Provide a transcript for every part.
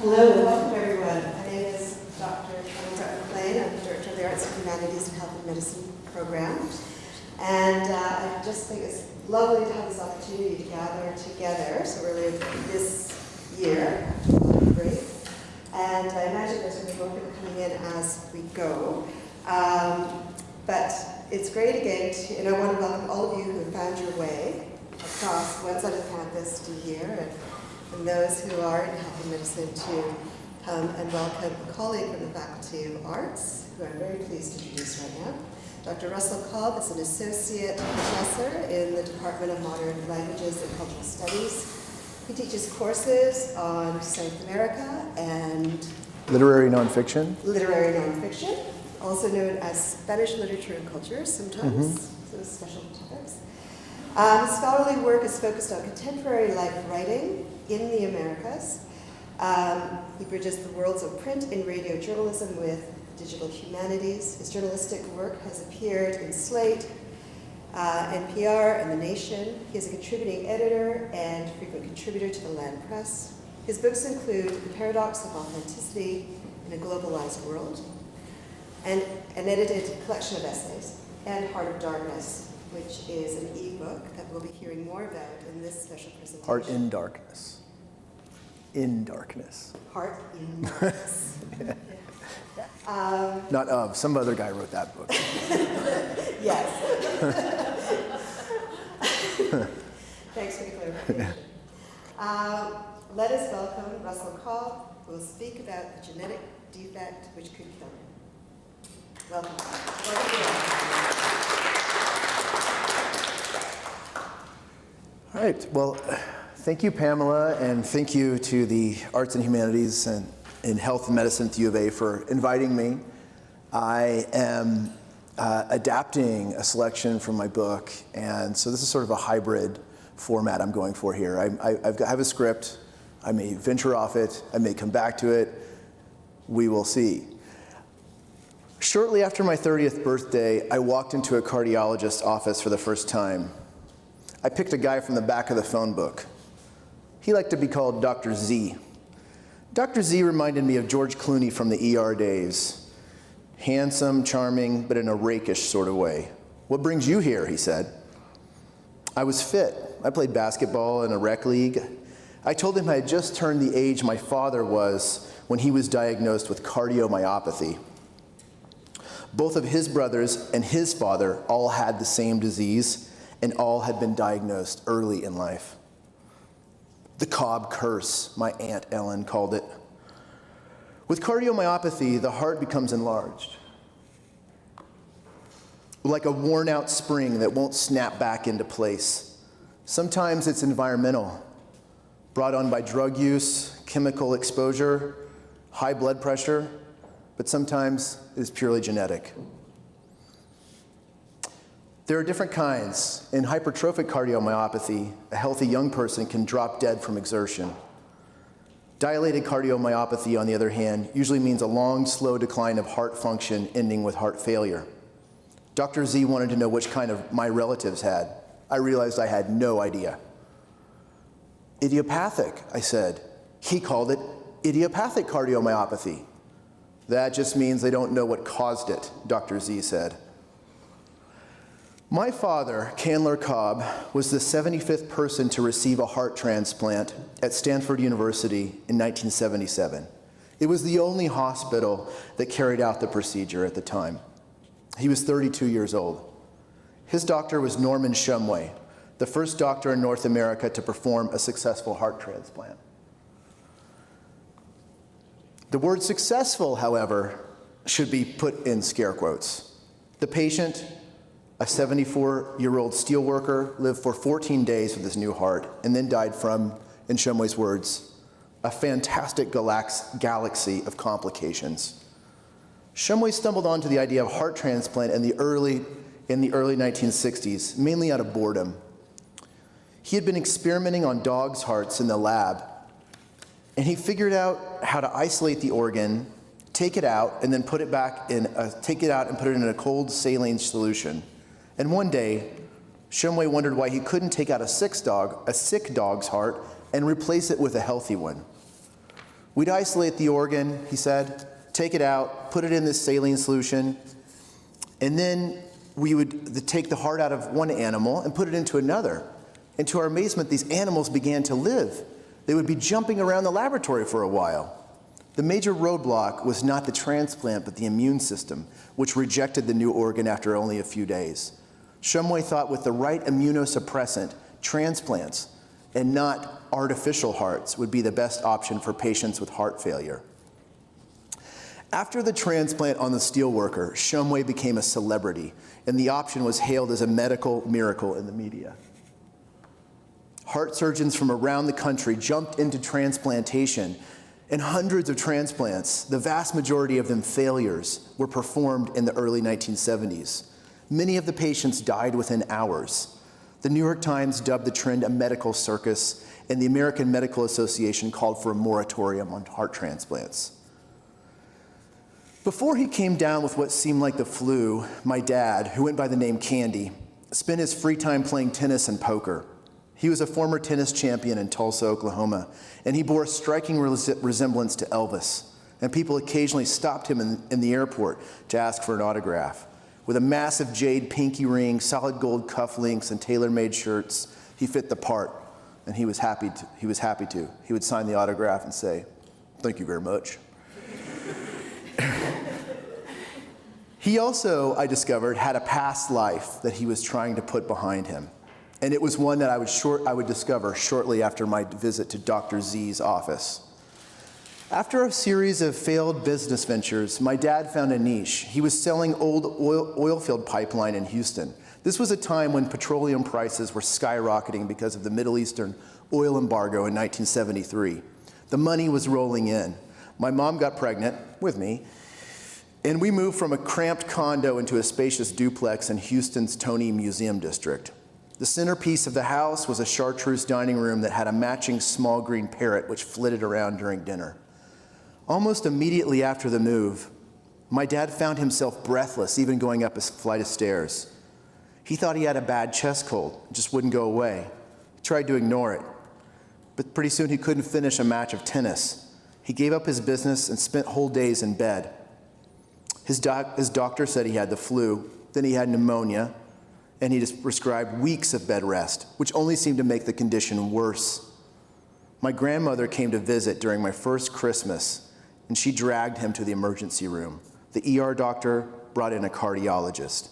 Hello, welcome everyone. My name is Dr. McLean. I'm the Director of the Arts and Humanities and Health and Medicine program. And I just think it's lovely to have this opportunity to gather together so early this year, break. And I imagine there's going to be more people coming in as we go. But it's great again, and I want to welcome all of you who have found your way across one side of the campus to here, and those who are in health and medicine to come and welcome a colleague from the Faculty of Arts, who I'm very pleased to introduce right now. Dr. Russell Cobb is an associate professor in the Department of Modern Languages and Cultural Studies. He teaches courses on South America and literary nonfiction. Literary nonfiction, also known as Spanish literature and culture sometimes, so special topics. His scholarly work is focused on contemporary life writing in the Americas. He bridges the worlds of print and radio journalism with digital humanities. His journalistic work has appeared in Slate, NPR, and The Nation. He is a contributing editor and frequent contributor to the Land Press. His books include The Paradox of Authenticity in a Globalized World, and an edited collection of essays, and Heart of Darkness, which is an e-book that we'll be hearing more about in this special presentation. Heart in Darkness. In Darkness. Heart in Darkness. Not of. Some other guy wrote that book. Yes. Thanks for the clarification. Let us welcome Russell Cobb, who will speak about the genetic defect which could kill him. Welcome. All right. Well, thank you, Pamela, and thank you to the Arts and Humanities and in Health and Medicine at the U of A for inviting me. I am adapting a selection from my book, and so this is sort of a hybrid format I'm going for here. I have a script. I may venture off it. I may come back to it. We will see. Shortly after my 30th birthday, I walked into a cardiologist's office for the first time. I picked a guy from the back of the phone book. He liked to be called Dr. Z. Dr. Z reminded me of George Clooney from the ER days. Handsome, charming, but in a rakish sort of way. "What brings you here?" he said. I was fit. I played basketball in a rec league. I told him I had just turned the age my father was when he was diagnosed with cardiomyopathy. Both of his brothers and his father all had the same disease, and all had been diagnosed early in life. The Cobb curse, my Aunt Ellen called it. With cardiomyopathy, the heart becomes enlarged, like a worn-out spring that won't snap back into place. Sometimes it's environmental, brought on by drug use, chemical exposure, high blood pressure, but sometimes it's purely genetic. There are different kinds. In hypertrophic cardiomyopathy, a healthy young person can drop dead from exertion. Dilated cardiomyopathy, on the other hand, usually means a long, slow decline of heart function ending with heart failure. Dr. Z wanted to know which kind of my relatives had. I realized I had no idea. Idiopathic, I said. He called it idiopathic cardiomyopathy. That just means they don't know what caused it, Dr. Z said. My father, Candler Cobb, was the 75th person to receive a heart transplant at Stanford University in 1977. It was the only hospital that carried out the procedure at the time. He was 32 years old. His doctor was Norman Shumway, the first doctor in North America to perform a successful heart transplant. The word successful, however, should be put in scare quotes. The patient, a 74-year-old steelworker, lived for 14 days with his new heart and then died from, in Shumway's words, a fantastic galaxy of complications. Shumway stumbled onto the idea of heart transplant in the early 1960s, mainly out of boredom. He had been experimenting on dogs' hearts in the lab, and he figured out how to isolate the organ, take it out, and then put it in a cold saline solution. And one day, Shumway wondered why he couldn't take out a sick dog's heart and replace it with a healthy one. We'd isolate the organ, he said, take it out, put it in this saline solution, and then we would take the heart out of one animal and put it into another. And to our amazement, these animals began to live. They would be jumping around the laboratory for a while. The major roadblock was not the transplant, but the immune system, which rejected the new organ after only a few days. Shumway thought with the right immunosuppressant, transplants, and not artificial hearts would be the best option for patients with heart failure. After the transplant on the steelworker, Shumway became a celebrity, and the option was hailed as a medical miracle in the media. Heart surgeons from around the country jumped into transplantation, and hundreds of transplants, the vast majority of them failures, were performed in the early 1970s. Many of the patients died within hours. The New York Times dubbed the trend a medical circus, and the American Medical Association called for a moratorium on heart transplants. Before he came down with what seemed like the flu, my dad, who went by the name Candy, spent his free time playing tennis and poker. He was a former tennis champion in Tulsa, Oklahoma, and he bore a striking resemblance to Elvis, and people occasionally stopped him in the airport to ask for an autograph. With a massive jade pinky ring, solid gold cufflinks, and tailor-made shirts, he fit the part, and he was happy to. He would sign the autograph and say, "Thank you very much." He also, I discovered, had a past life that he was trying to put behind him. And it was one that I would discover shortly after my visit to Dr. Z's office. After a series of failed business ventures, my dad found a niche. He was selling old oil field pipeline in Houston. This was a time when petroleum prices were skyrocketing because of the Middle Eastern oil embargo in 1973. The money was rolling in. My mom got pregnant with me, and we moved from a cramped condo into a spacious duplex in Houston's Tony Museum District. The centerpiece of the house was a chartreuse dining room that had a matching small green parrot which flitted around during dinner. Almost immediately after the move, my dad found himself breathless, even going up a flight of stairs. He thought he had a bad chest cold, it just wouldn't go away. He tried to ignore it, but pretty soon he couldn't finish a match of tennis. He gave up his business and spent whole days in bed. His doctor said he had the flu, then he had pneumonia, and he just prescribed weeks of bed rest, which only seemed to make the condition worse. My grandmother came to visit during my first Christmas, and she dragged him to the emergency room. The ER doctor brought in a cardiologist.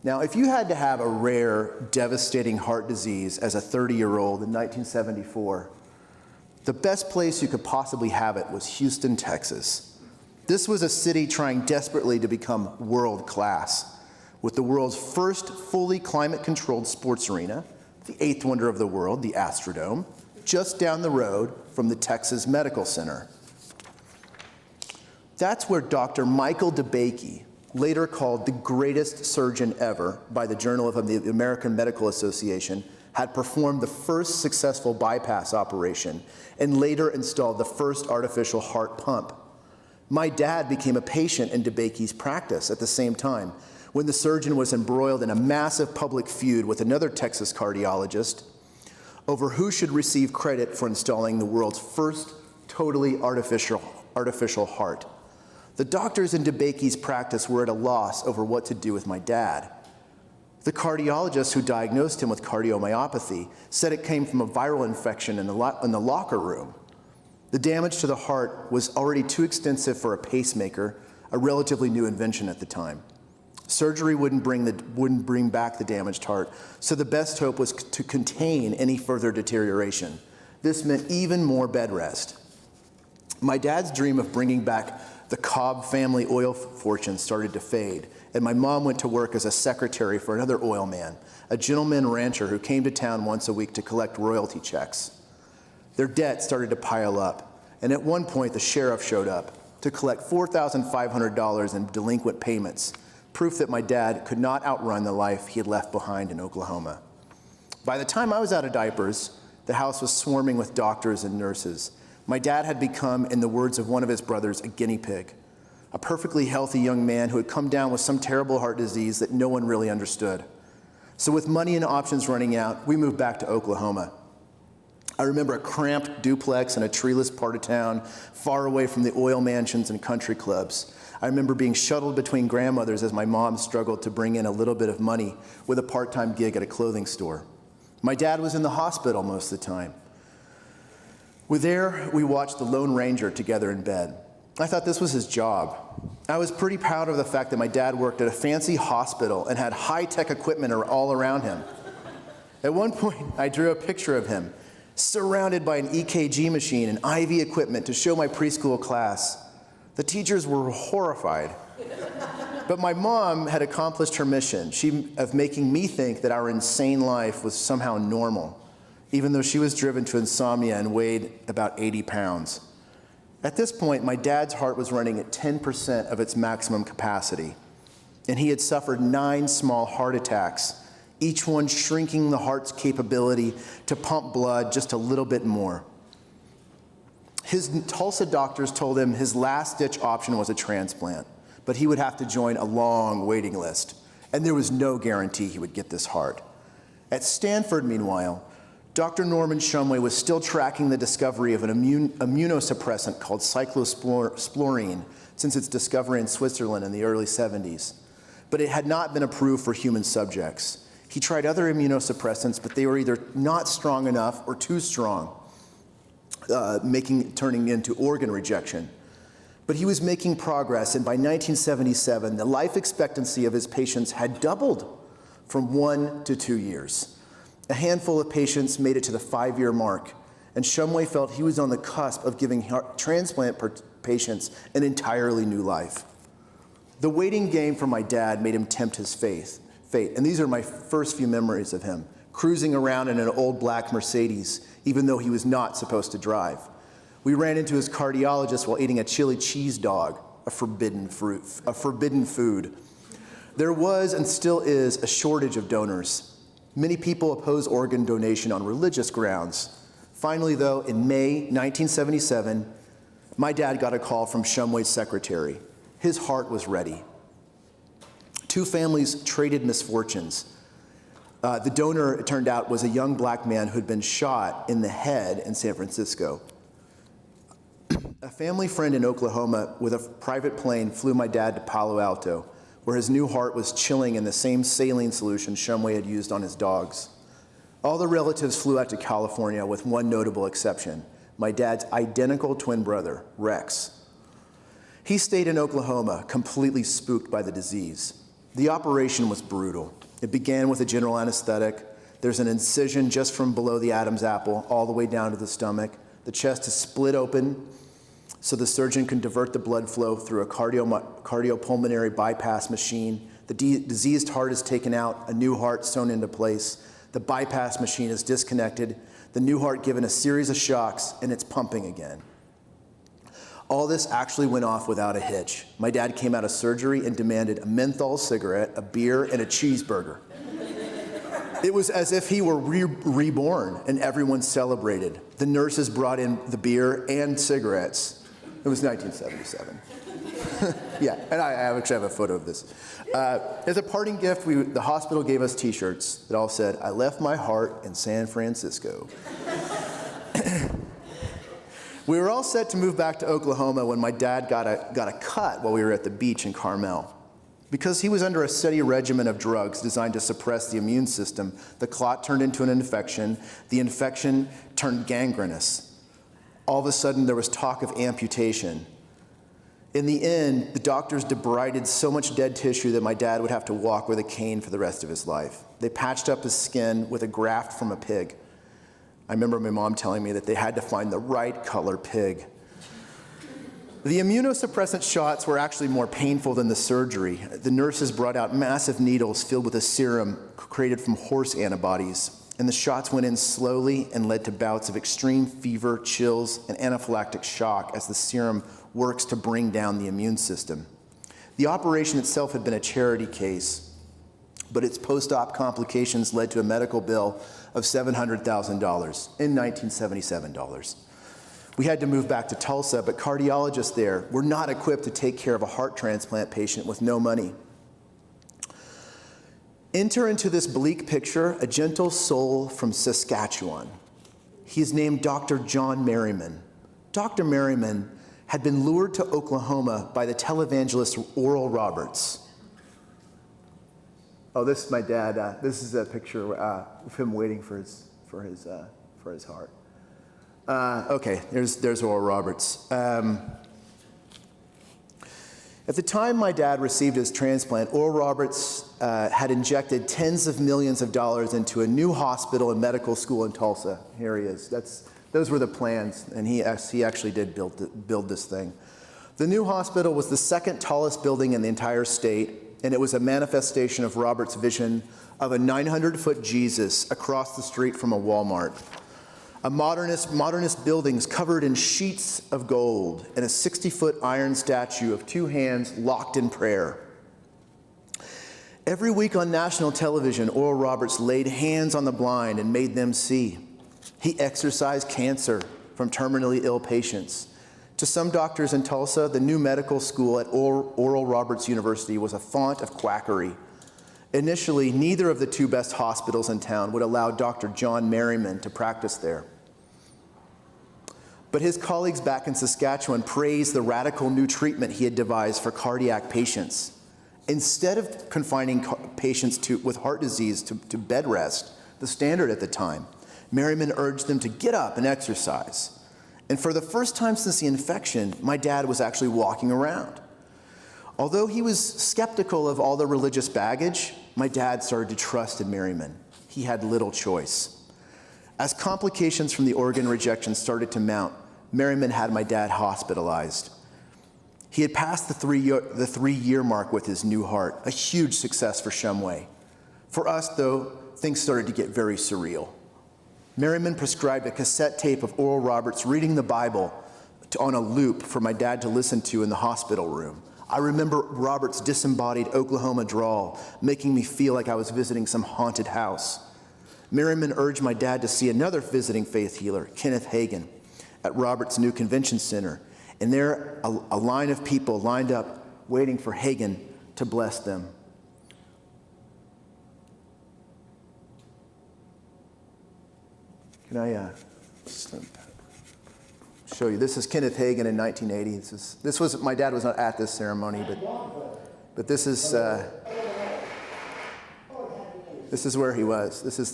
Now, if you had to have a rare, devastating heart disease as a 30-year-old in 1974, the best place you could possibly have it was Houston, Texas. This was a city trying desperately to become world-class, with the world's first fully climate-controlled sports arena, the eighth wonder of the world, the Astrodome, just down the road from the Texas Medical Center. That's where Dr. Michael DeBakey, later called the greatest surgeon ever by the Journal of the American Medical Association, had performed the first successful bypass operation and later installed the first artificial heart pump. My dad became a patient in DeBakey's practice at the same time, when the surgeon was embroiled in a massive public feud with another Texas cardiologist over who should receive credit for installing the world's first totally artificial heart. The doctors in DeBakey's practice were at a loss over what to do with my dad. The cardiologist who diagnosed him with cardiomyopathy said it came from a viral infection in the locker room. The damage to the heart was already too extensive for a pacemaker, a relatively new invention at the time. Surgery wouldn't bring back the damaged heart, so the best hope was to contain any further deterioration. This meant even more bed rest. My dad's dream of bringing back the Cobb family oil fortune started to fade, and my mom went to work as a secretary for another oil man, a gentleman rancher who came to town once a week to collect royalty checks. Their debt started to pile up, and at one point the sheriff showed up to collect $4,500 in delinquent payments, proof that my dad could not outrun the life he had left behind in Oklahoma. By the time I was out of diapers, the house was swarming with doctors and nurses. My dad had become, in the words of one of his brothers, a guinea pig, a perfectly healthy young man who had come down with some terrible heart disease that no one really understood. So with money and options running out, we moved back to Oklahoma. I remember a cramped duplex in a treeless part of town, far away from the oil mansions and country clubs. I remember being shuttled between grandmothers as my mom struggled to bring in a little bit of money with a part-time gig at a clothing store. My dad was in the hospital most of the time. We watched The Lone Ranger together in bed. I thought this was his job. I was pretty proud of the fact that my dad worked at a fancy hospital and had high-tech equipment all around him. At one point, I drew a picture of him, surrounded by an EKG machine and IV equipment to show my preschool class. The teachers were horrified. But my mom had accomplished her mission of making me think that our insane life was somehow normal, even though she was driven to insomnia and weighed about 80 pounds. At this point, my dad's heart was running at 10% of its maximum capacity, and he had suffered 9 small heart attacks, each one shrinking the heart's capability to pump blood just a little bit more. His Tulsa doctors told him his last-ditch option was a transplant, but he would have to join a long waiting list, and there was no guarantee he would get this heart. At Stanford, meanwhile, Dr. Norman Shumway was still tracking the discovery of an immunosuppressant called cyclosporine since its discovery in Switzerland in the early 70s, but it had not been approved for human subjects. He tried other immunosuppressants, but they were either not strong enough or too strong, turning into organ rejection. But he was making progress, and by 1977, the life expectancy of his patients had doubled from 1 to 2 years. A handful of patients made it to the 5-year mark, and Shumway felt he was on the cusp of giving transplant patients an entirely new life. The waiting game for my dad made him tempt his fate, and these are my first few memories of him, cruising around in an old black Mercedes, even though he was not supposed to drive. We ran into his cardiologist while eating a chili cheese dog, a forbidden food. There was and still is a shortage of donors. Many people oppose organ donation on religious grounds. Finally, though, in May 1977, my dad got a call from Shumway's secretary. His heart was ready. 2 families traded misfortunes. The donor, it turned out, was a young black man who had been shot in the head in San Francisco. A family friend in Oklahoma with a private plane flew my dad to Palo Alto, where his new heart was chilling in the same saline solution Shumway had used on his dogs. All the relatives flew out to California with one notable exception, my dad's identical twin brother, Rex. He stayed in Oklahoma, completely spooked by the disease. The operation was brutal. It began with a general anesthetic. There's an incision just from below the Adam's apple all the way down to the stomach. The chest is split open so the surgeon can divert the blood flow through a cardiopulmonary bypass machine. The diseased heart is taken out, a new heart sewn into place. The bypass machine is disconnected, the new heart given a series of shocks, and it's pumping again. All this actually went off without a hitch. My dad came out of surgery and demanded a menthol cigarette, a beer, and a cheeseburger. It was as if he were reborn, and everyone celebrated. The nurses brought in the beer and cigarettes. It was 1977. Yeah, and I actually have a photo of this. As a parting gift, the hospital gave us T-shirts that all said, "I left my heart in San Francisco." We were all set to move back to Oklahoma when my dad got a cut while we were at the beach in Carmel. Because he was under a steady regimen of drugs designed to suppress the immune system, the clot turned into an infection. The infection turned gangrenous. All of a sudden, there was talk of amputation. In the end, the doctors debrided so much dead tissue that my dad would have to walk with a cane for the rest of his life. They patched up his skin with a graft from a pig. I remember my mom telling me that they had to find the right color pig. The immunosuppressant shots were actually more painful than the surgery. The nurses brought out massive needles filled with a serum created from horse antibodies, and the shots went in slowly and led to bouts of extreme fever, chills, and anaphylactic shock as the serum works to bring down the immune system. The operation itself had been a charity case, but its post-op complications led to a medical bill of $700,000 in 1977 dollars. We had to move back to Tulsa, but cardiologists there were not equipped to take care of a heart transplant patient with no money. Enter into this bleak picture a gentle soul from Saskatchewan. He's named Dr. John Merriman. Dr. Merriman had been lured to Oklahoma by the televangelist Oral Roberts. Oh, this is my dad. This is a picture of him waiting for his heart. Okay, there's Oral Roberts. At the time my dad received his transplant, Oral Roberts had injected tens of millions of dollars into a new hospital and medical school in Tulsa. Here he is. Those were the plans, and he actually did build this thing. The new hospital was the second tallest building in the entire state, and it was a manifestation of Roberts' vision of a 900-foot Jesus across the street from a Walmart. A modernist buildings covered in sheets of gold and a 60-foot iron statue of two hands locked in prayer. Every week on national television, Oral Roberts laid hands on the blind and made them see. He exorcised cancer from terminally ill patients. To some doctors in Tulsa, the new medical school at Oral Roberts University was a font of quackery. Initially, neither of the two best hospitals in town would allow Dr. John Merriman to practice there. But his colleagues back in Saskatchewan praised the radical new treatment he had devised for cardiac patients. Instead of confining patients with heart disease to bed rest, the standard at the time, Merriman urged them to get up and exercise. And for the first time since the infection, my dad was actually walking around. Although he was skeptical of all the religious baggage, my dad started to trust in Merriman. He had little choice. As complications from the organ rejection started to mount, Merriman had my dad hospitalized. He had passed the three-year mark with his new heart, a huge success for Shumway. For us, though, things started to get very surreal. Merriman prescribed a cassette tape of Oral Roberts reading the Bible on a loop for my dad to listen to in the hospital room. I remember Roberts' disembodied Oklahoma drawl making me feel like I was visiting some haunted house. Merriman urged my dad to see another visiting faith healer, Kenneth Hagen, at Roberts' new convention center. And there, a line of people lined up waiting for Hagen to bless them. Can I show you? This is Kenneth Hagen in 1980. This was my dad was not at this ceremony, but this is where he was. This is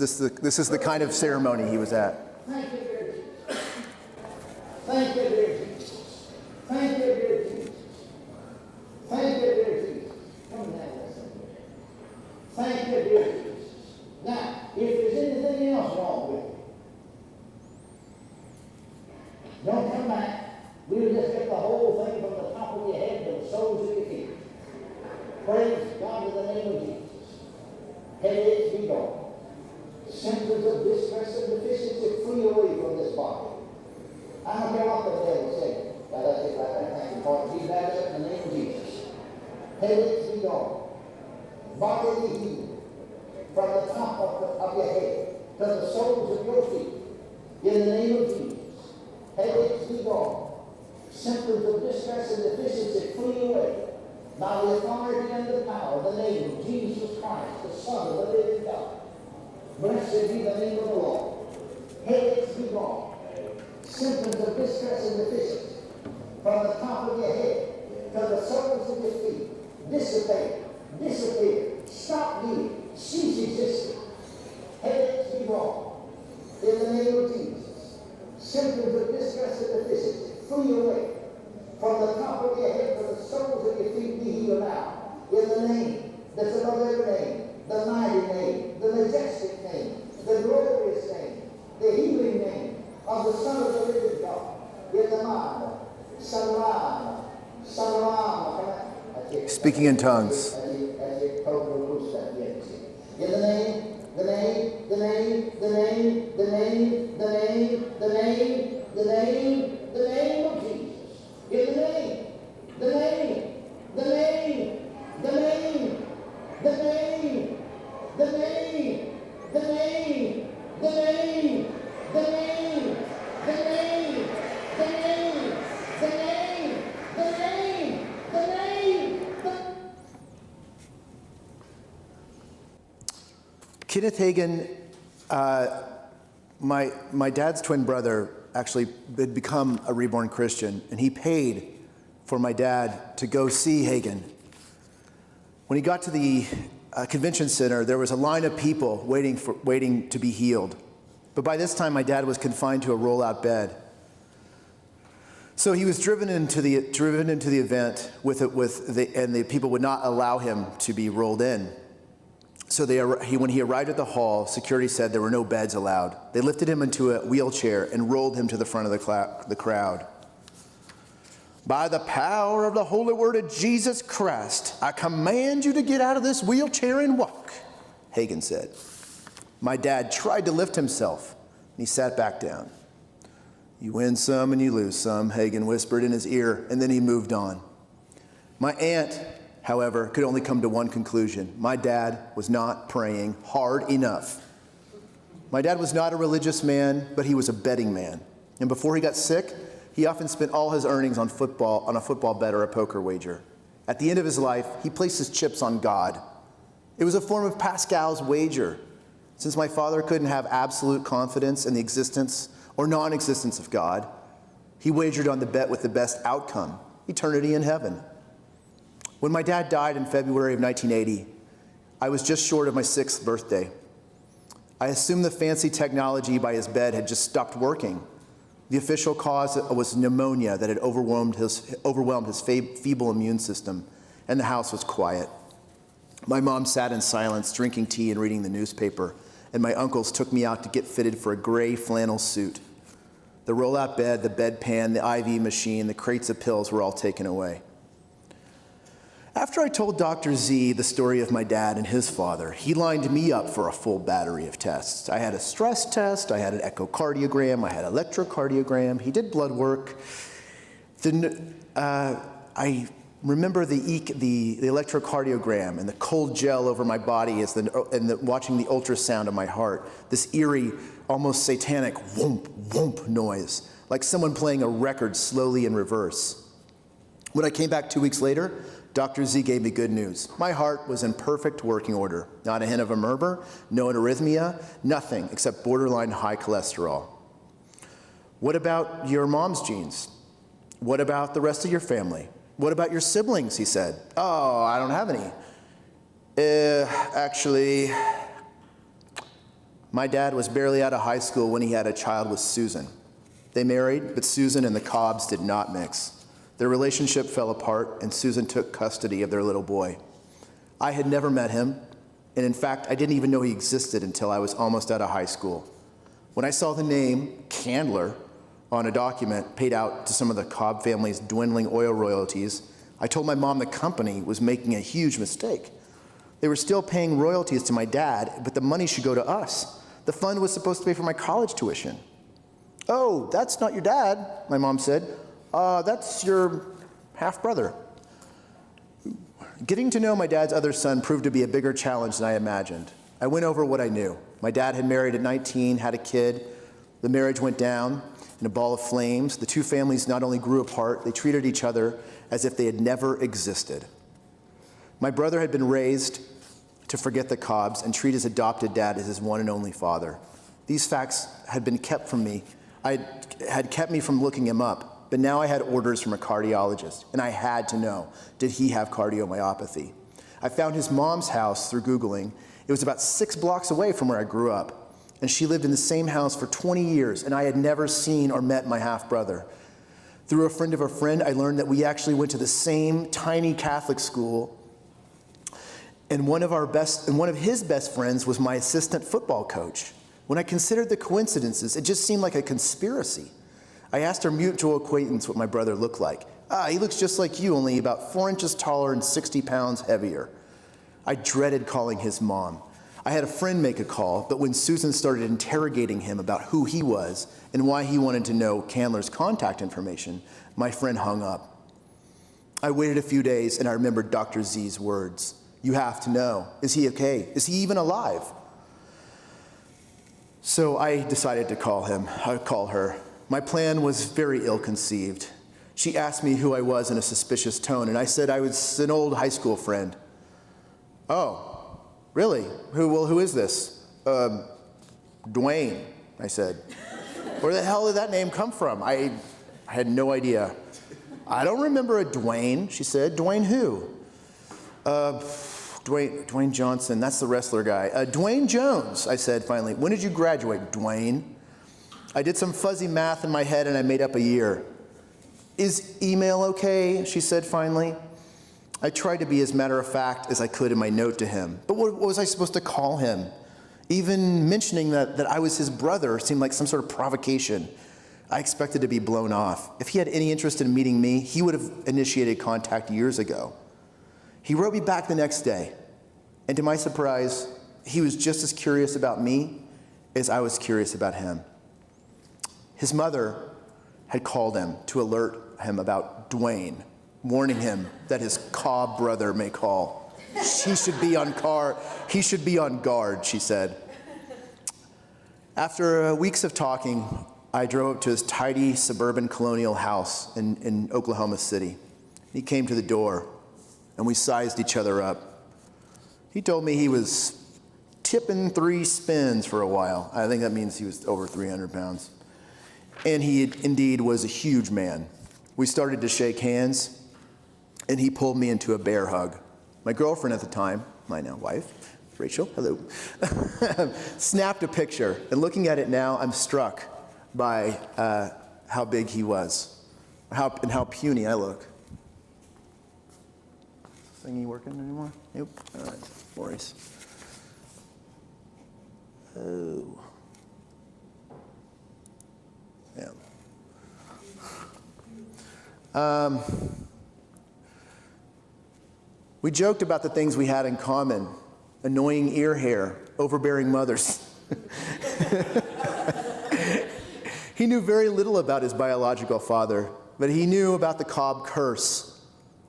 the kind of ceremony he was at. Thank you, dear Jesus. Thank you, dear Jesus. Thank you, dear Jesus. Thank you, dear Jesus. Come down this way. Thank you, dear Jesus. Now, if there's anything else wrong with you, don't come back. We'll just get the whole thing from the top of your head to the soles of your feet. Praise God in the name of Jesus. Headaches be gone. Symptoms of distress and deficiency free away from this body. I don't care what the devil says. Now that's it right there. Thank you for it. Be better in the name of Jesus. Headaches be gone. Bodily healing from the top of your head to the soles of your feet. In the name of Jesus. Headaches be gone. Symptoms of distress and deficiency free away. By the authority and the power of the name of Jesus Christ, the Son of the living God. Blessed be the name of the Lord. Headaches be gone. Symptoms of distress and deficiency from the top of your head to the soles of your feet. Dissipate. Disappear. Stop being. Cease existing. Headaches be gone. In the name of Jesus. Symptoms of distress and deficiency free away. From the top of your head to the soles of your feet be healed now. In the name that's above every name, the mighty name, the majestic name, the glorious name, the healing name of the Son of the living God. In the mind, Sanrama, Sanrama. Speaking in tongues. In the name, the name, the name, the name, the name, the name, the name, the name, the name of Jesus. In the name, the name, the name, the name, the name, the name, the name, the name, the name, the name, the name, the name, the name, the name, Kenneth Hagen my dad's twin brother actually had become a reborn Christian, and he paid for my dad to go see Hagen. When he got to the convention center, there was a line of people waiting to be healed. But by this time, my dad was confined to a rollout bed. So he was driven into the event and the people would not allow him to be rolled in. So when he arrived at the hall, security said there were no beds allowed. They lifted him into a wheelchair and rolled him to the front of the crowd. By the power of the holy word of Jesus Christ, I command you to get out of this wheelchair and walk, Hagen said. My dad tried to lift himself, and he sat back down. You win some and you lose some, Hagen whispered in his ear, and then he moved on. My aunt, however, could only come to one conclusion. My dad was not praying hard enough. My dad was not a religious man, but he was a betting man. And before he got sick, he often spent all his earnings on a football bet or a poker wager. At the end of his life, he placed his chips on God. It was a form of Pascal's wager. Since my father couldn't have absolute confidence in the existence or non-existence of God, he wagered on the bet with the best outcome, eternity in heaven. When my dad died in February of 1980, I was just short of my 6th birthday. I assumed the fancy technology by his bed had just stopped working. The official cause was pneumonia that had overwhelmed his feeble immune system, and the house was quiet. My mom sat in silence, drinking tea and reading the newspaper, and my uncles took me out to get fitted for a gray flannel suit. The rollout bed, the bedpan, the IV machine, the crates of pills were all taken away. After I told Dr. Z the story of my dad and his father, he lined me up for a full battery of tests. I had a stress test, I had an echocardiogram, I had electrocardiogram, he did blood work. I remember the electrocardiogram and the cold gel over my body and watching the ultrasound of my heart, this eerie, almost satanic whoomp, whoomp noise, like someone playing a record slowly in reverse. When I came back 2 weeks later, Dr. Z gave me good news. My heart was in perfect working order. Not a hint of a murmur, no arrhythmia, nothing except borderline high cholesterol. What about your mom's genes? What about the rest of your family? What about your siblings, he said. Oh, I don't have any. Actually, my dad was barely out of high school when he had a child with Susan. They married, but Susan and the Cobbs did not mix. Their relationship fell apart, and Susan took custody of their little boy. I had never met him, and in fact, I didn't even know he existed until I was almost out of high school. When I saw the name Candler on a document paid out to some of the Cobb family's dwindling oil royalties, I told my mom the company was making a huge mistake. They were still paying royalties to my dad, but the money should go to us. The fund was supposed to pay for my college tuition. Oh, that's not your dad, my mom said. That's your half-brother. Getting to know my dad's other son proved to be a bigger challenge than I imagined. I went over what I knew. My dad had married at 19, had a kid. The marriage went down in a ball of flames. The two families not only grew apart, they treated each other as if they had never existed. My brother had been raised to forget the Cobbs and treat his adopted dad as his one and only father. These facts had been kept from me. Had kept me from looking him up. But now I had orders from a cardiologist, and I had to know, did he have cardiomyopathy? I found his mom's house through Googling. It was about 6 blocks away from where I grew up, and she lived in the same house for 20 years, and I had never seen or met my half-brother. Through a friend of a friend, I learned that we actually went to the same tiny Catholic school, and one of his best friends was my assistant football coach. When I considered the coincidences, it just seemed like a conspiracy. I asked our mutual acquaintance what my brother looked like. He looks just like you, only about 4 inches taller and 60 pounds heavier. I dreaded calling his mom. I had a friend make a call, but when Susan started interrogating him about who he was and why he wanted to know Candler's contact information, my friend hung up. I waited a few days, and I remembered Dr. Z's words. You have to know. Is he okay? Is he even alive? So I decided to call her. My plan was very ill-conceived. She asked me who I was in a suspicious tone, and I said I was an old high school friend. Oh, really? Who is this? Dwayne. I said. Where the hell did that name come from? I had no idea. I don't remember a Dwayne, she said. Dwayne who? Dwayne Johnson, that's the wrestler guy. Dwayne Jones, I said finally. When did you graduate, Dwayne? I did some fuzzy math in my head and I made up a year. Is email okay? She said finally. I tried to be as matter of fact as I could in my note to him. But what was I supposed to call him? Even mentioning that I was his brother seemed like some sort of provocation. I expected to be blown off. If he had any interest in meeting me, he would have initiated contact years ago. He wrote me back the next day, and to my surprise, he was just as curious about me as I was curious about him. His mother had called him to alert him about Dwayne, warning him that his Cobb brother may call. He should be on guard, she said. After weeks of talking, I drove up to his tidy suburban colonial house in Oklahoma City. He came to the door, and we sized each other up. He told me he was tipping 3 spins for a while. I think that means he was over 300 pounds. And he indeed was a huge man. We started to shake hands, and he pulled me into a bear hug. My girlfriend at the time, my now wife, Rachel, hello, snapped a picture. And looking at it now, I'm struck by how big he was, and how puny I look. Is this thingy working anymore? Nope. All right, no worries. Oh. Yeah. We joked about the things we had in common: annoying ear hair, overbearing mothers. He knew very little about his biological father, but he knew about the Cobb curse.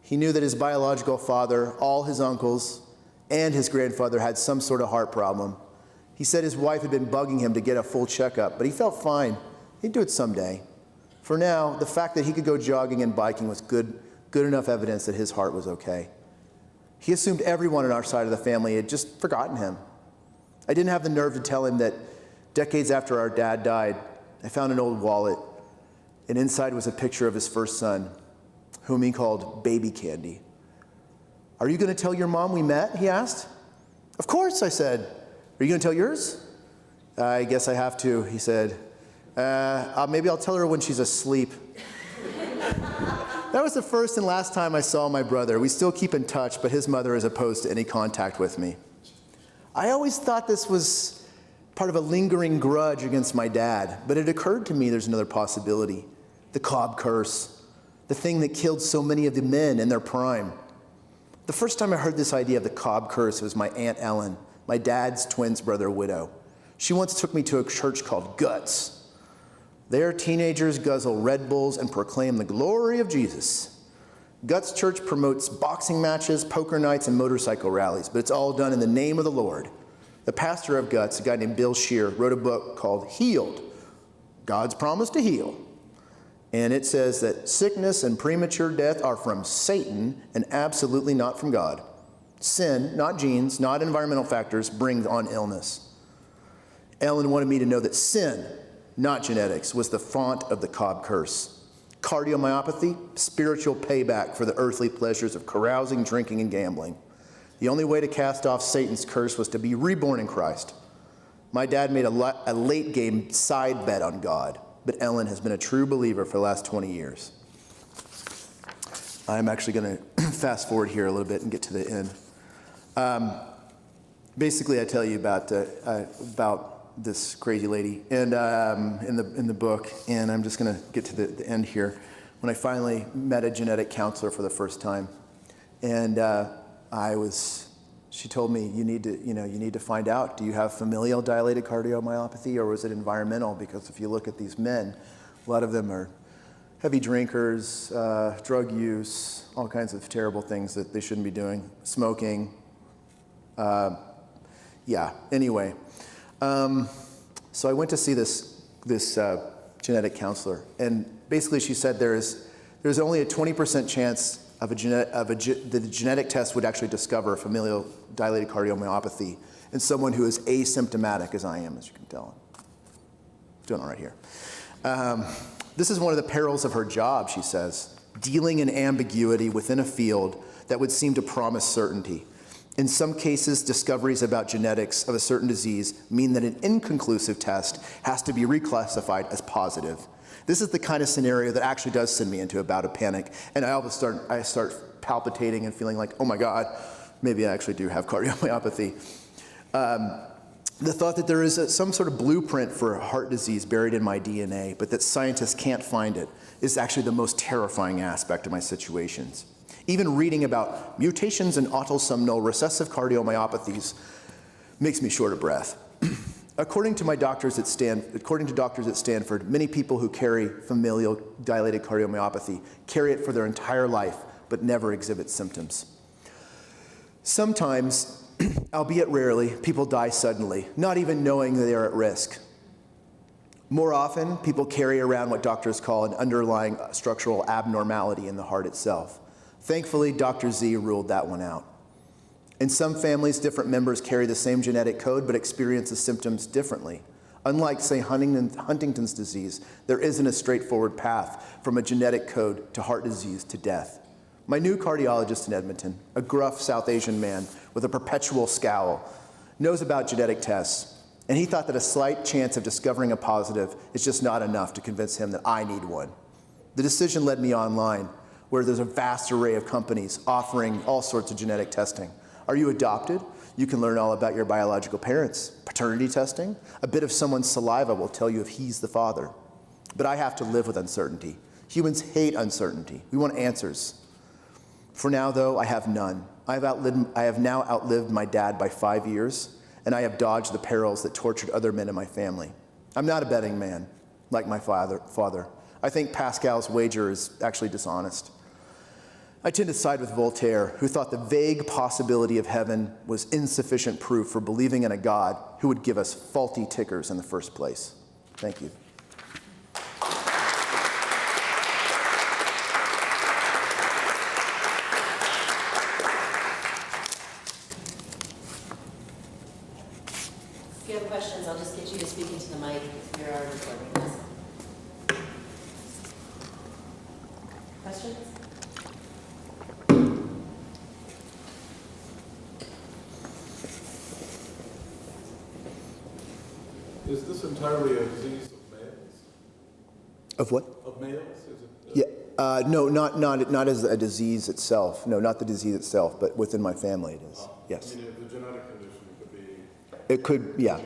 He knew that his biological father, all his uncles, and his grandfather had some sort of heart problem. He said his wife had been bugging him to get a full checkup, but he felt fine. He'd do it someday. For now, the fact that he could go jogging and biking was good enough evidence that his heart was okay. He assumed everyone on our side of the family had just forgotten him. I didn't have the nerve to tell him that decades after our dad died, I found an old wallet, and inside was a picture of his first son, whom he called Baby Candy. Are you going to tell your mom we met? He asked. Of course, I said. Are you going to tell yours? I guess I have to, he said. Maybe I'll tell her when she's asleep. That was the first and last time I saw my brother. We still keep in touch, but his mother is opposed to any contact with me. I always thought this was part of a lingering grudge against my dad, but it occurred to me there's another possibility: the Cobb curse, the thing that killed so many of the men in their prime. The first time I heard this idea of the Cobb curse was my Aunt Ellen, my dad's twin brother widow. She once took me to a church called Guts. There, teenagers guzzle Red Bulls and proclaim the glory of Jesus. Guts Church promotes boxing matches, poker nights, and motorcycle rallies, but it's all done in the name of the Lord. The pastor of Guts, a guy named Bill Shear, wrote a book called Healed, God's Promise to Heal. And it says that sickness and premature death are from Satan and absolutely not from God. Sin, not genes, not environmental factors, brings on illness. Ellen wanted me to know that sin, not genetics, was the font of the Cobb curse. Cardiomyopathy, spiritual payback for the earthly pleasures of carousing, drinking, and gambling. The only way to cast off Satan's curse was to be reborn in Christ. My dad made a late-game side bet on God, but Ellen has been a true believer for the last 20 years. I'm actually going to fast forward here a little bit and get to the end. Basically, I tell you about this crazy lady, and in the book, and I'm just going to get to the end here. When I finally met a genetic counselor for the first time, and she told me, you need to find out, do you have familial dilated cardiomyopathy, or was it environmental? Because if you look at these men, a lot of them are heavy drinkers, drug use, all kinds of terrible things that they shouldn't be doing, smoking. Anyway. So I went to see this genetic counselor, and basically she said there's only a 20% chance of the genetic test would actually discover familial dilated cardiomyopathy in someone who is asymptomatic, as I am, as you can tell. Doing all right here. This is one of the perils of her job, she says, dealing in ambiguity within a field that would seem to promise certainty. In some cases, discoveries about genetics of a certain disease mean that an inconclusive test has to be reclassified as positive. This is the kind of scenario that actually does send me into a bout of panic, and I start palpitating and feeling like, oh my God, maybe I actually do have cardiomyopathy. The thought that there is some sort of blueprint for heart disease buried in my DNA, but that scientists can't find it, is actually the most terrifying aspect of my situations. Even reading about mutations in autosomal recessive cardiomyopathies makes me short of breath. According to doctors at Stanford, many people who carry familial dilated cardiomyopathy carry it for their entire life, but never exhibit symptoms. Sometimes, albeit rarely, people die suddenly, not even knowing that they are at risk. More often, people carry around what doctors call an underlying structural abnormality in the heart itself. Thankfully, Dr. Z ruled that one out. In some families, different members carry the same genetic code but experience the symptoms differently. Unlike, say, Huntington's disease, there isn't a straightforward path from a genetic code to heart disease to death. My new cardiologist in Edmonton, a gruff South Asian man with a perpetual scowl, knows about genetic tests, and he thought that a slight chance of discovering a positive is just not enough to convince him that I need one. The decision led me online, where there's a vast array of companies offering all sorts of genetic testing. Are you adopted? You can learn all about your biological parents. Paternity testing? A bit of someone's saliva will tell you if he's the father. But I have to live with uncertainty. Humans hate uncertainty. We want answers. For now, though, I have none. I have now outlived my dad by 5 years, and I have dodged the perils that tortured other men in my family. I'm not a betting man, like my father. I think Pascal's wager is actually dishonest. I tend to side with Voltaire, who thought the vague possibility of heaven was insufficient proof for believing in a God who would give us faulty tickers in the first place. Thank you. If you have questions, I'll just get you to speak into the mic if you're recording this. Questions? Is this entirely a disease of males? Of what? Of males? Is it? Yeah. No, not as a disease itself. No, not the disease itself, but within my family it is. Yes. I mean, the genetic condition could be... It could, yeah.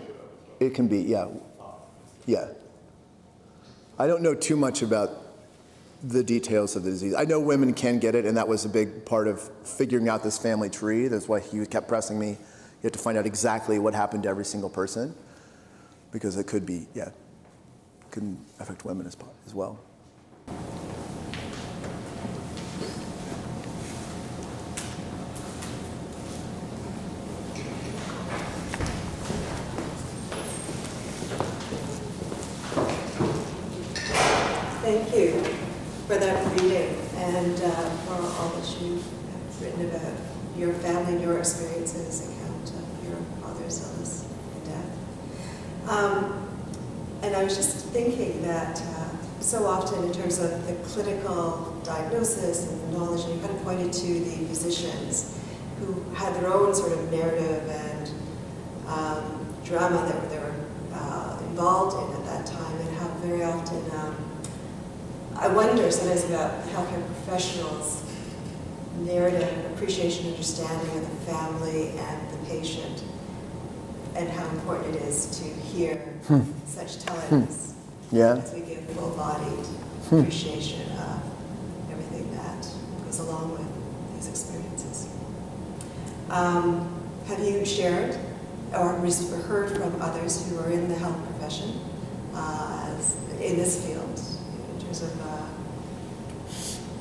It can be, yeah. Yeah. I don't know too much about the details of the disease. I know women can get it, and that was a big part of figuring out this family tree. That's why he kept pressing me. You have to find out exactly what happened to every single person, because it could be, yeah, can affect women as well. Thank you for that reading and for all that you have written about your family and your experiences, account of your father's illness and death. And I was just thinking that so often in terms of the clinical diagnosis and the knowledge, and you kind of pointed to the physicians who had their own sort of narrative and drama that they were involved in at that time, and how very often I wonder sometimes about healthcare professionals' narrative and appreciation and understanding of the family and the patient, and how important it is to hear such tellings as we give full-bodied appreciation of everything that goes along with these experiences. Have you shared or heard from others who are in the health profession in this field in terms of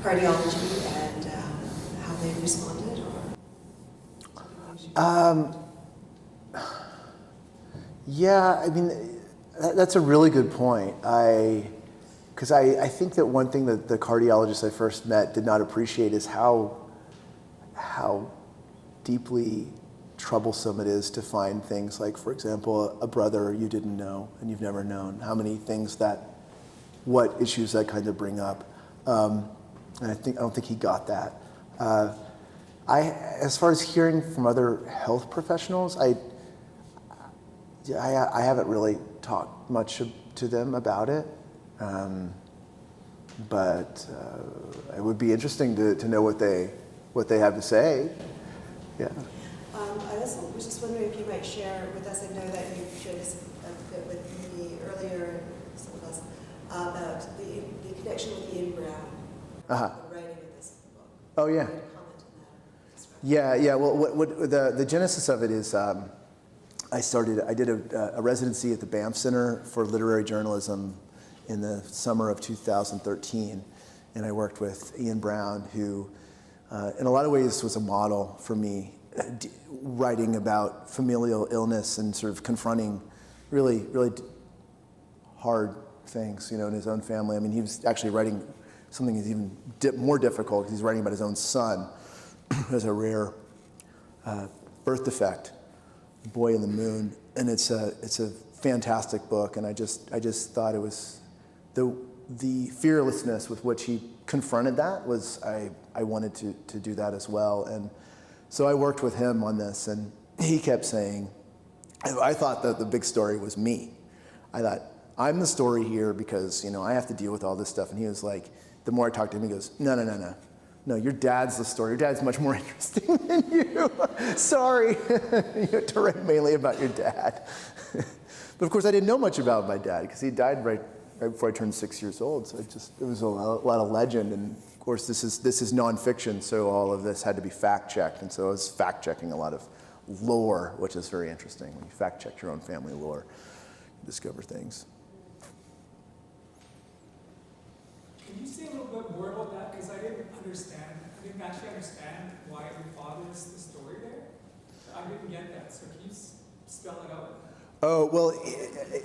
cardiology and how they responded? Yeah, I mean, that's a really good point. Because I think that one thing that the cardiologist I first met did not appreciate is how deeply troublesome it is to find things like, for example, a brother you didn't know and you've never known, how many things what issues that kind of bring up. And I don't think he got that. As far as hearing from other health professionals, I haven't really talked much to them about it. But it would be interesting to know what they have to say. Yeah. I was just wondering if you might share with us, I know that you shared this a bit with me earlier, some of us, about the connection with Ian Brown, the writing of this book. Oh, yeah. Comment on that. Yeah. Well, what the genesis of it is, I did a residency at the Banff Center for Literary Journalism in the summer of 2013, and I worked with Ian Brown, who, in a lot of ways, was a model for me, writing about familial illness and sort of confronting really, really hard things, in his own family. I mean, he was actually writing something that's even more difficult. He's writing about his own son, who has a rare birth defect, Boy in the Moon, and it's a fantastic book. And I just thought it was the fearlessness with which he confronted that was I wanted to do that as well. And so I worked with him on this, and he kept saying, I thought that the big story was me. I thought, I'm the story here because, I have to deal with all this stuff. And he was like, the more I talked to him, he goes, no, your dad's the story. Your dad's much more interesting than you. Sorry. You have to write mainly about your dad. But of course, I didn't know much about my dad because he died right before I turned 6 years old. So it was a lot of legend. And of course, this is nonfiction, so all of this had to be fact-checked. And so I was fact-checking a lot of lore, which is very interesting. When you fact-check your own family lore, you discover things. Can you say a little bit more about that? Because I didn't actually understand why your father is the story there. I didn't get that, so can you spell it out? Oh, well,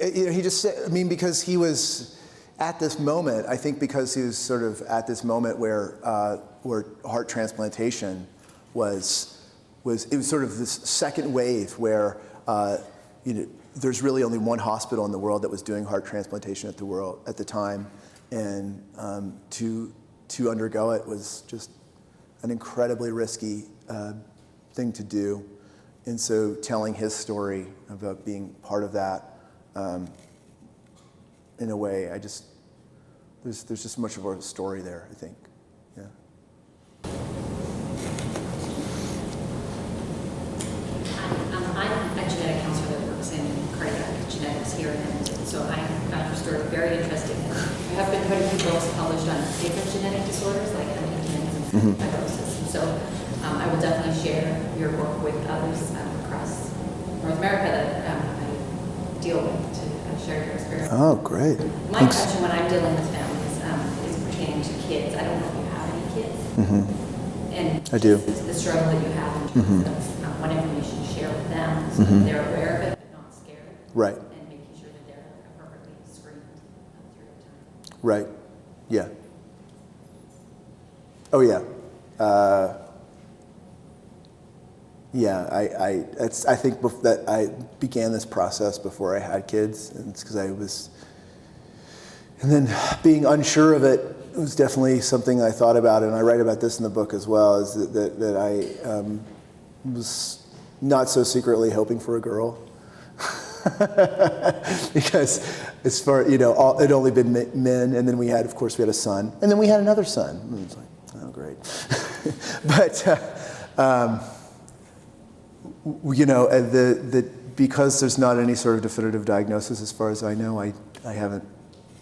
he just said, because he was at this moment, I think because he was sort of at this moment where heart transplantation was sort of this second wave where, there's really only one hospital in the world that was doing heart transplantation at the time. And to undergo it was just an incredibly risky thing to do. And so telling his story about being part of that, in a way, there's just much of a story there, I think. Yeah. I'm a genetic counselor that works in cardiac genetics here, and so I found your story very interesting. There have been quite a few books published on different genetic disorders like Huntington's and fibrosis, and so I will definitely share your work with others across North America that I deal with to share your experience. Oh, great. My Thanks. question when I'm dealing with families is pertaining to kids. I don't know if you have any kids. And I do. The struggle that you have in terms of what information to share with them so that they're aware of it but not scared. Right. And making sure that they're appropriately screened through the time. Right. Yeah. Oh, yeah. I think that I began this process before I had kids, and it's because and then being unsure of it was definitely something I thought about, and I write about this in the book as well, is that I was not so secretly hoping for a girl. Because as far, it'd only been men, and then we had a son, and then we had another son. And it was like, oh, great. But, because there's not any sort of definitive diagnosis as far as I know, I haven't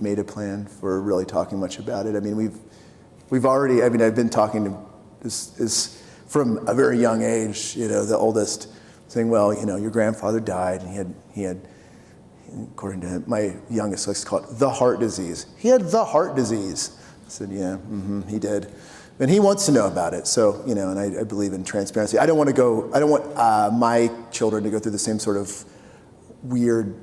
made a plan for really talking much about it. I mean, we've already, I've been talking to, is from a very young age, the oldest, saying, well, your grandfather died, and he had, according to him, my youngest likes to call it the heart disease. He had the heart disease. I said, yeah, he did. And he wants to know about it. So, and I believe in transparency. I don't want my children to go through the same sort of weird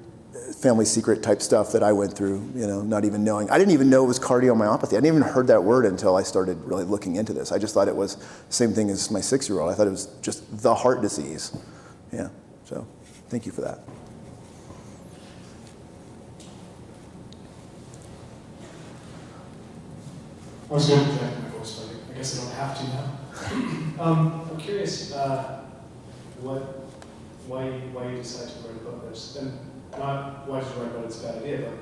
family secret type stuff that I went through, not even knowing. I didn't even know it was cardiomyopathy. I didn't even heard that word until I started really looking into this. I just thought it was the same thing as my 6-year-old. I thought it was just the heart disease. Yeah, so thank you for that. I was going to project my voice, but I guess I don't have to now. I'm curious why you decided to write about this, and not why did you write about it's a bad idea, but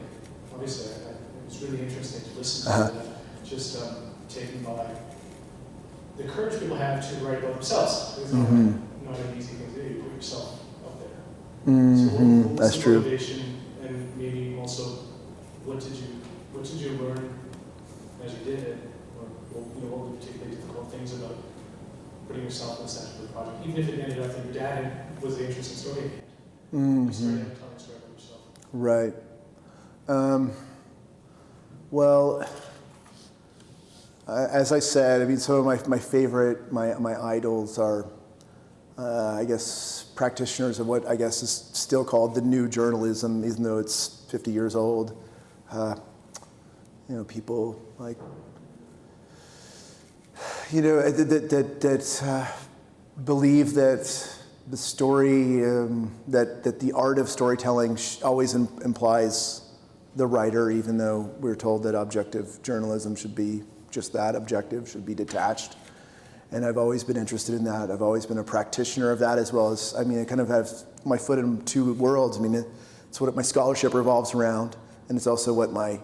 obviously it was really interesting to listen to that. Just taken by the courage people have to write about themselves. It's not an easy thing to do. You put yourself out there. So what was That's the true. motivation, and maybe also what did you learn as you did it, or what were the particularly difficult things about putting yourself in the center of the project, even if it ended up that your dad was the interesting story. You started out telling a story about yourself. Right. Well, as I said, I mean, some of my favorite, my idols are, I guess, practitioners of what I guess is still called the new journalism, even though it's 50 years old. People like, that believe that the story, that the art of storytelling always implies the writer, even though we're told that objective journalism should be just that, objective, should be detached. And I've always been interested in that. I've always been a practitioner of that, as well as, I kind of have my foot in two worlds. It's what my scholarship revolves around, and it's also what my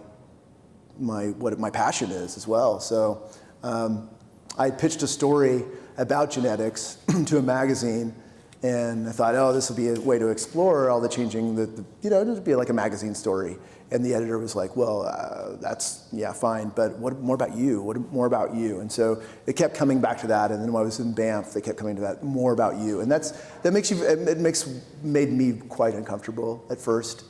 passion is as well. So I pitched a story about genetics to a magazine, and I thought, oh, this will be a way to explore all the changing, it'd be like a magazine story. And the editor was like, well, that's, yeah, fine, but what more about you? What more about you? And so it kept coming back to that, and then when I was in Banff, they kept coming to that, more about you. And made me quite uncomfortable at first.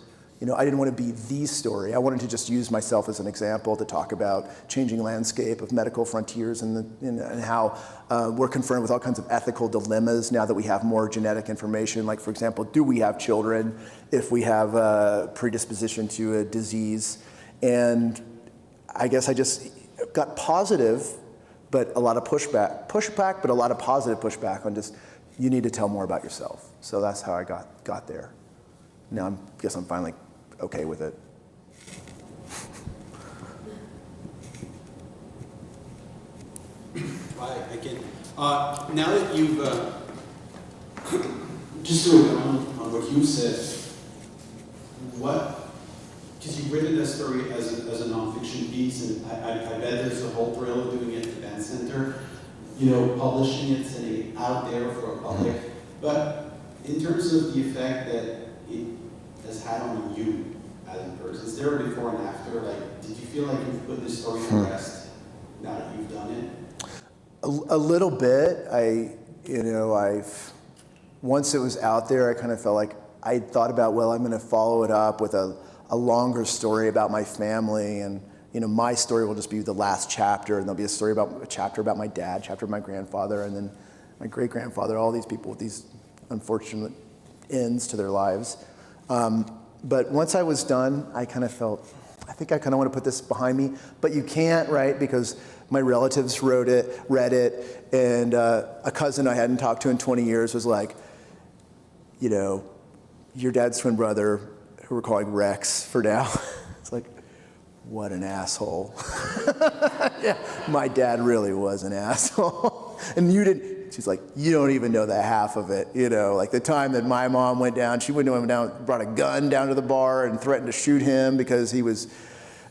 I didn't want to be the story. I wanted to just use myself as an example to talk about changing landscape of medical frontiers and how we're confronted with all kinds of ethical dilemmas now that we have more genetic information. Like, for example, do we have children if we have a predisposition to a disease? And I guess I just got positive, but a lot of pushback, but a lot of positive pushback on just, you need to tell more about yourself. So that's how I got there. Now I guess I'm finally okay with it. I can. Now that you've just to on what you said, because you've written that story as a nonfiction piece, and I bet there's a whole thrill of doing it at the Band Center, publishing it, sending it out there for a public. But in terms of the effect that it has had on you as a person, is there a before and after? Like, did you feel like you've put this story to rest now that you've done it? A little bit. Once it was out there, I kind of felt like I thought about, well, I'm going to follow it up with a longer story about my family, and my story will just be the last chapter, and there'll be a chapter about my dad, chapter of my grandfather, and then my great-grandfather, all these people with these unfortunate ends to their lives. But once I was done, I kind of felt, I think I kind of want to put this behind me, but you can't, right? Because my relatives read it, and a cousin I hadn't talked to in 20 years was like, your dad's twin brother, who we're calling Rex for now, it's like, what an asshole. Yeah, my dad really was an asshole. And she's like, you don't even know the half of it. Like the time that my mom went down, she went down, brought a gun down to the bar and threatened to shoot him because he was,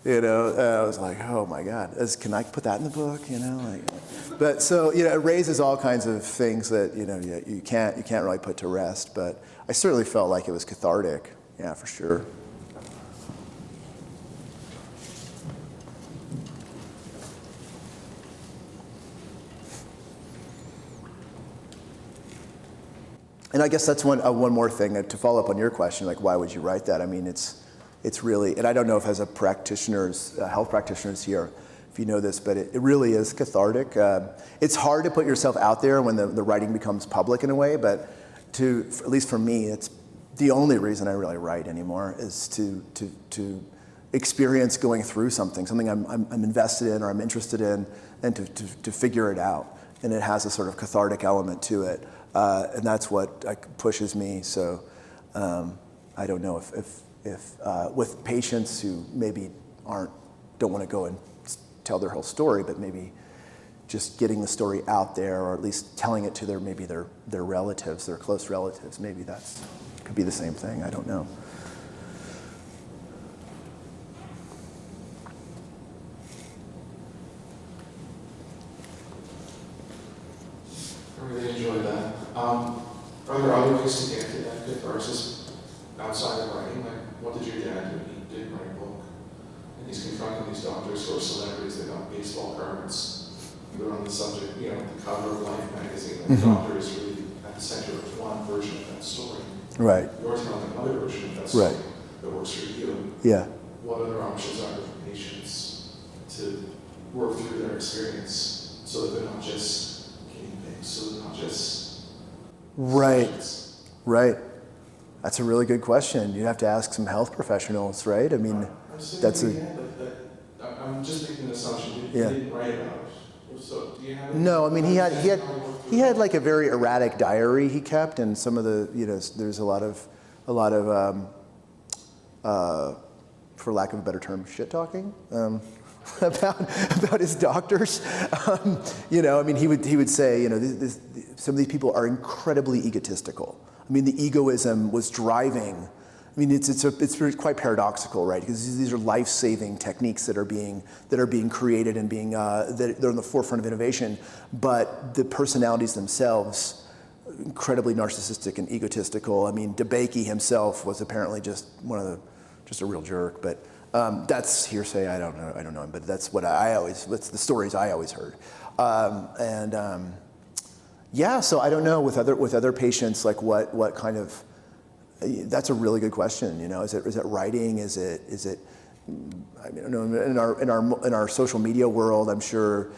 I was like, oh my God, can I put that in the book? But so, it raises all kinds of things that, you can't really put to rest. But I certainly felt like it was cathartic. Yeah, for sure. And I guess that's one more thing to follow up on your question, like why would you write that? It's really, and I don't know if as a health practitioners here, if you know this, but it really is cathartic. It's hard to put yourself out there when the writing becomes public in a way, but at least for me, it's the only reason I really write anymore is to experience going through something I'm invested in or I'm interested in, and to figure it out. And it has a sort of cathartic element to it. and that's what pushes me. So I don't know if with patients who maybe don't want to go and tell their whole story, but maybe just getting the story out there, or at least telling it to their relatives, their close relatives, maybe could be the same thing. I don't know. I really enjoyed that. Are there other ways to get to that catharsis outside of writing? Like, what did your dad do? He didn't write a book. And he's confronting these doctors who are celebrities. They got baseball cards. They're on the subject, the cover of Life magazine. The doctor is really at the center of one version of that story. Right. You're telling another version of that story Right. that works for you. Yeah. What other options are there for patients to work through their experience so that they're not just guinea pigs, so they're not just Right. subjects? Right. That's a really good question. You'd have to ask some health professionals, right? I mean, I'm just making an assumption. You Yeah. didn't write about it. So do you have? No, I mean he had like a very erratic diary he kept, and some of the there's a lot of for lack of a better term, shit talking about his doctors. I mean he would say some of these people are incredibly egotistical. I mean the egoism was driving. I mean, it's quite paradoxical, right? Because these are life-saving techniques that are being created and they're on the forefront of innovation, but the personalities themselves, incredibly narcissistic and egotistical. I mean, DeBakey himself was apparently just a real jerk, but that's hearsay. I don't know him, but that's that's the stories I always heard. Yeah, so I don't know with other patients, like what kind of. That's a really good question. Is it writing? Is it? I mean, in our social media world, I'm sure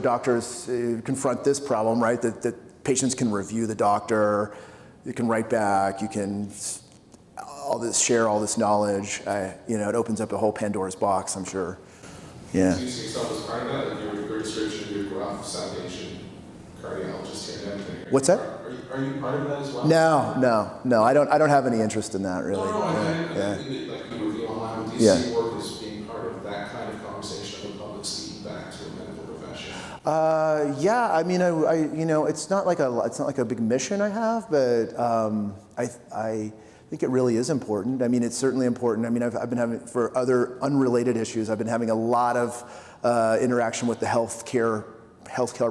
doctors confront this problem, right? That patients can review the doctor, you can write back, you can share all this knowledge. It opens up a whole Pandora's box, I'm sure. Yeah. Do you see yourself as part of that? Like your registration of your Graf Foundation cardiologist here and everything? What's that? Are you part of that as well? No. I don't have any interest in that, really. No, I think like you review online. Do you see work as being part of that kind of conversation of the public speaking back to a medical profession? Yeah. I mean, it's not like a big mission I have, but I think it really is important. I mean, it's certainly important. I mean, I've been having, for other unrelated issues, I've been having a lot of interaction with the healthcare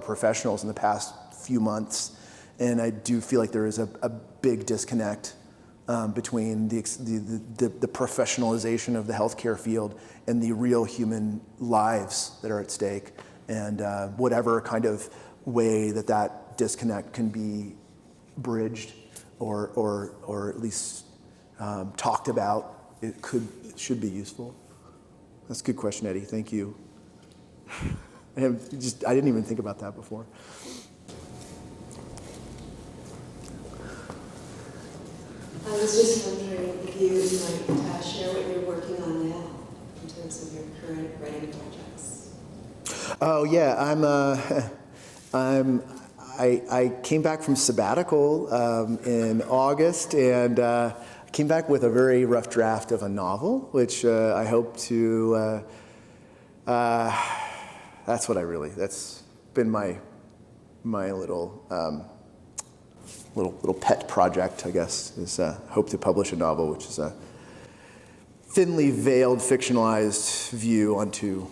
professionals in the past few months. And I do feel like there is a big disconnect between the professionalization of the healthcare field and the real human lives that are at stake. And whatever kind of way that disconnect can be bridged or at least talked about, it should be useful. That's a good question, Eddie. Thank you. I didn't even think about that before. I was just wondering if you might share what you're working on now in terms of your current writing projects. Oh yeah, I came back from sabbatical in August, and came back with a very rough draft of a novel, which I hope to. That's been my little pet project, I guess, is hope to publish a novel, which is a thinly veiled, fictionalized view onto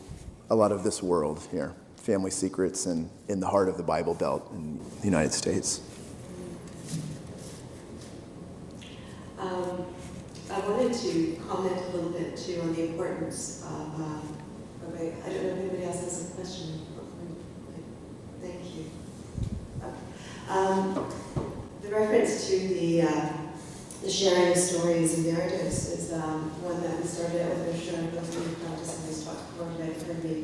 a lot of this world here, family secrets, and in the heart of the Bible Belt in the United States. I wanted to comment a little bit too on the importance of. I don't know if anybody else has a question. Thank you. The reference to the sharing of stories and narratives is one that we started out with our sharing of practice, and we talked before today. I've heard me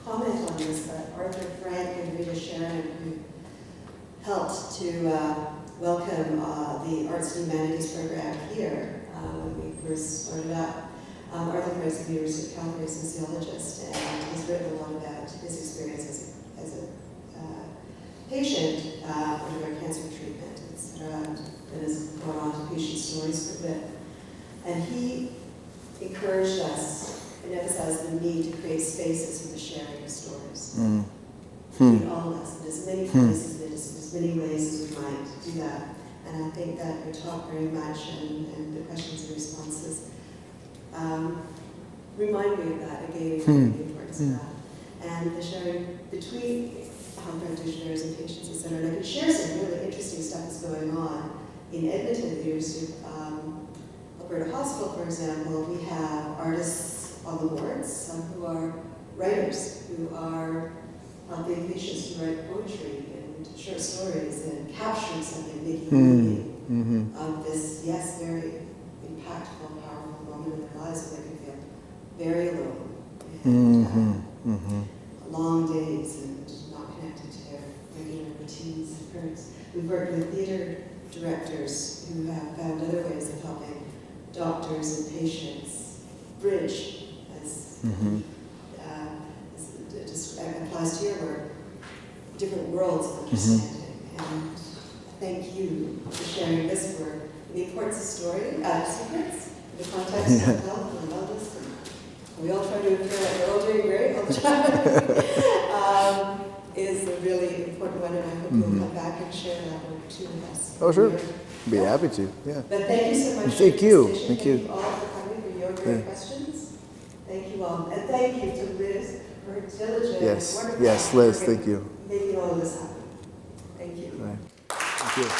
comment on this, but Arthur Frank and Rita Sharon, who helped to welcome the Arts and Humanities program here when we first started up. Arthur Frank's at the University of Calgary, a sociologist, and he's written a lot about his experience as a patient, or And he encouraged us and emphasized the need to create spaces for the sharing of stories. In all of us, in as many places, in as many ways as we might do that. And I think that your talk very much and the questions and responses remind me of that again, the importance of that. And the sharing between health practitioners and patients, et cetera. And I could share some really interesting stuff that's going on in Edmonton at the University of Alberta Hospital, for example. We have artists on the wards, some who are writers, who are helping patients to write poetry and short stories and capturing something, making meaning of this, yes, very impactful, powerful moment in their lives where they can feel very alone and long days and not connected to their regular routines and currents. We've worked with theater directors who have found other ways of helping doctors and patients bridge, as applies to your work, different worlds of understanding. And thank you for sharing this work. The importance of secrets, the context of health and wellness. And we all try to appear like we're all doing great all the time. Is a really important one, and I hope you'll come back and share that work too with us. Oh, sure. Be happy to, yeah. But thank you so much. Thank you. Thank Thank you you. all for coming, for your great questions. Thank you all. And thank you to Liz for her diligent Yes, and wonderful yes, Liz, work thank you. making all of this happen. Thank you. Right. Thank you.